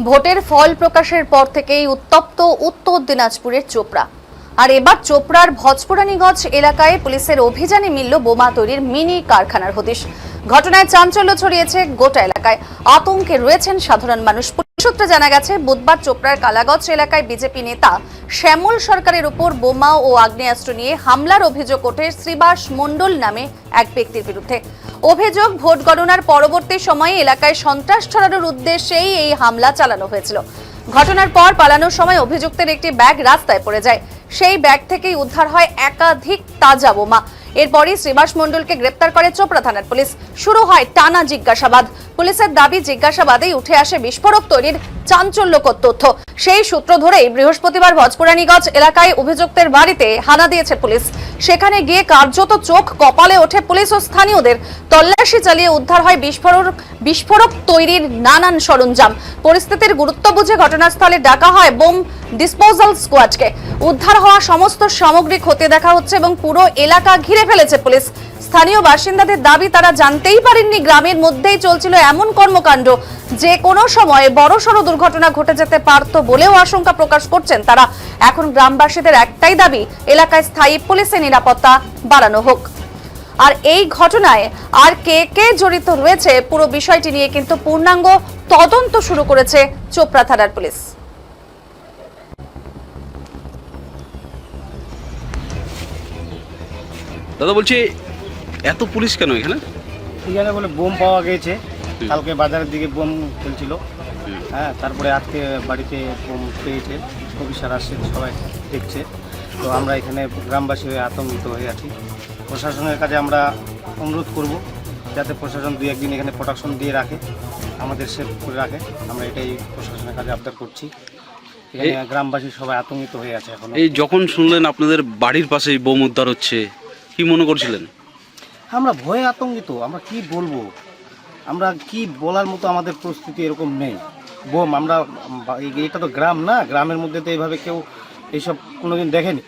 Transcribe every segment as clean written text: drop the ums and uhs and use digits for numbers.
ভোটের ফল প্রকাশের পর থেকেই উত্তপ্ত উত্তর দিনাজপুরের চোপড়া। আর এবার চোপড়ার ভজপুরানীগঞ্জ এলাকায় পুলিশের অভিযানে মিলল বোমা তৈরির মিনি কারখানার হদিশ। ঘটনায় চাঞ্চল্য ছড়িয়েছে গোটা এলাকায়, আতঙ্কে রয়েছেন সাধারণ মানুষ। সূত্রে জানা গেছে, বুধবার চোপড়ার কালাগঞ্জ এলাকায় বিজেপি নেতা শ্যামল সরকারের উপর বোমা ও আগ্নেয়াস্ত্র নিয়ে হামলার অভিযোগ ওঠে শ্রীবাস মণ্ডল নামে এক ব্যক্তির বিরুদ্ধে। অভিযোগ, ভোট গণনার পরবর্তী সময়ে এলাকায় সন্ত্রাস ছড়ানোর উদ্দেশ্যেই এই হামলা চালানো হয়েছিল। ঘটনার পর পালানোর সময় অভিযুক্তের একটি ব্যাগ রাস্তায় পড়ে যায়। সেই ব্যাগ থেকেই উদ্ধার হয় একাধিক তাজা বোমা। এরপরই শ্রীবাস মণ্ডলকে গ্রেপ্তার করে চোপড়া থানার পুলিশ। শুরু হয় টানা জিজ্ঞাসাবাদ। পুলিশের দাবি, জিজ্ঞাসাবাদেই উঠে আসে বিস্ফোরক তৈরির চাঞ্চল্যকর তথ্য। সেই সূত্র ধরেই বৃহস্পতিবার ভজপুরানীগঞ্জ এলাকায় অভিযুক্তের বাড়িতে হানা দিয়েছে পুলিশ। সেখানে গিয়ে কার্যত চোখ কপালে ওঠে পুলিশ ও স্থানীয়দের। তল্লাশি চালিয়ে উদ্ধার হয় বিস্ফোরক তৈরির নানান সরঞ্জাম। পরিস্থিতির গুরুত্ব বুঝে ঘটনাস্থলে ডাকা হয় বোম ডিসপোজাল স্কোয়াডকে। উদ্ধার হওয়া সমস্ত সামগ্রী খতিয়ে দেখা হচ্ছে এবং পুরো এলাকা ঘিরে ফেলেছে পুলিশ। স্থানীয় বাসিন্দাদের দাবি, তারা জানতেই পারেননি গ্রামের মধ্যেই চলছিল এমন কর্মকাণ্ড, যে কোনো সময় বড়সড় দুর্ঘটনা ঘটে যেতে পারত বলেও আশঙ্কা প্রকাশ করছেন তারা। এখন গ্রামবাসীদের একটাই দাবি, এলাকায় স্থায়ী পুলিশের নিরাপত্তা বাড়ানো হোক। আর এই ঘটনায় আর কে কে জড়িত রয়েছে, পুরো বিষয়টি নিয়ে কিন্তু পূর্ণাঙ্গ তদন্ত শুরু করেছে চোপড়া থানার পুলিশ। দাদা বলছি, এত পুলিশ কেন এখানে? এখানে বলে বোম পাওয়া গেছে, কালকে বাজারের দিকে বোম চলছিল। হ্যাঁ, তারপরে আজকে বাড়িতে বোম পেয়েছে, অফিসার আসছে, সবাই দেখছে। তো আমরা এখানে গ্রামবাসী হয়ে আতঙ্কিত হয়ে আছি। প্রশাসনের কাছে আমরা অনুরোধ করব, যাতে প্রশাসন 2-1 দিন এখানে প্রোটেকশন দিয়ে রাখে, আমাদের সেফ করে রাখে। আমরা এটাই প্রশাসনের কাছে আবদার করছি। এখানে গ্রামবাসী সবাই আতঙ্কিত হয়ে আছে এখন। এই যখন শুনলেন আপনাদের বাড়ির পাশেই বোম উদ্ধার হচ্ছে, কি মনে করছিলেন? আমরা ভয়ে আতঙ্কিত। আমরা কি বলবো, আমরা কি বলার মতো আমাদের পরিস্থিতি এরকম নেই। বোম, আমরা এটা তো গ্রাম না, গ্রামের মধ্যে তো এইভাবে কেউ এইসব কোনোদিন দেখেনি।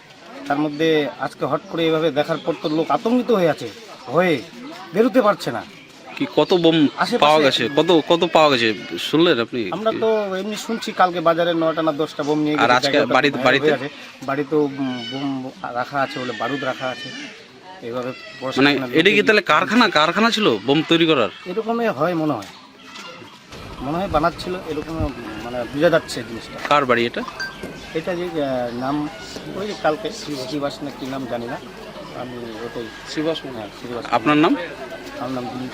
তার মধ্যে আজকে হট করে এইভাবে দেখার পর তো লোক আতঙ্কিত হয়ে আছে, ভয়ে বেরোতে পারছে না। কি কত বোম পাওয়া গেছে? কত পাওয়া গেছে শুনলেন আপনি? আমরা তো এমনি শুনছি, কালকে বাজারে 9টা না 10টা বোম নিয়ে গেছে। আর আজকে বাড়িতেও বোম রাখা আছে, বলে বারুদ রাখা আছে। এইভাবে মানে এটা কি তাহলে কারখানা ছিল বোম তৈরি করার? এরকমই হয় মনে হয় বানাচ্ছিল এরকম, মানে বোঝা যাচ্ছে জিনিসটা। কার বাড়ি এটা? এটা যে নাম, ওই যে কালকে শ্রীবাস না কি নাম জানি না, আমি ওটাই শ্রীবাস মনে হয়। শ্রীবাস। আপনার নাম? আমার নাম দিলীপ।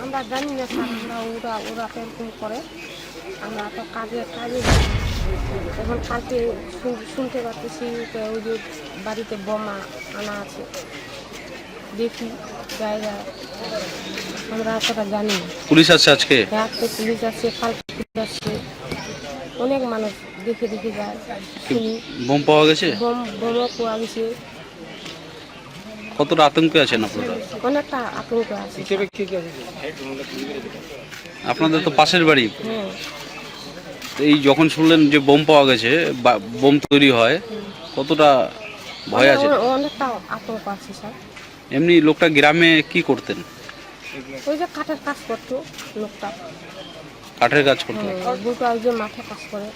আমরা জানি না স্যার, ওরা এরকম করে। আমরা তো কাজে এখন কালকে শুনতে পাচ্ছি ওই যে বাড়িতে বোমা আনা আছে, দেখি জায়গা আমরা এতটা জানি না। পুলিশ আছে আজকে? আজকে পুলিশ আছে, কালকে পুলিশ আসছে, অনেক মানুষ দেখে যায়। বোম পাওয়া গেছে? বোমও পাওয়া গেছে। কতটা আতঙ্কে আছেন আপনারা? অনেকটা আতঙ্ক আছে। আপনাদের তো পাশের বাড়ি। হ্যাঁ। এই যখন শুনলেন যে বোম পাওয়া গেছে, বোম তৈরি হয়, কতটা ভয় আছে? অনেকটা আতঙ্ক আছে স্যার। এমনি লোকটা গ্রামে কি করতেন? ওই যে কাঠের কাজ করতো লোকটা। কাঠের কাজ করতেন? দুটো ওই যে মাঠে কাজ করে।